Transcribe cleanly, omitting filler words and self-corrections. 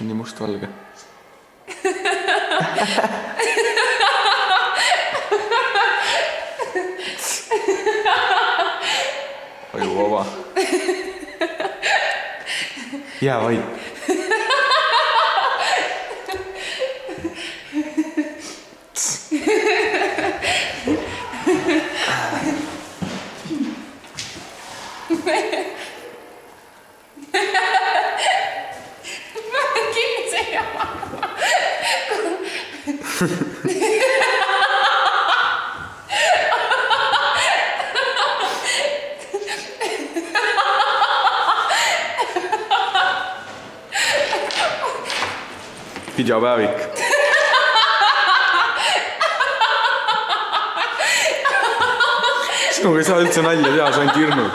see on nii mustvalge. Aju vaba. Jää vaid. Videopäevik. Sinuga ei saa üldse nalja teha, sa ainult hirnud.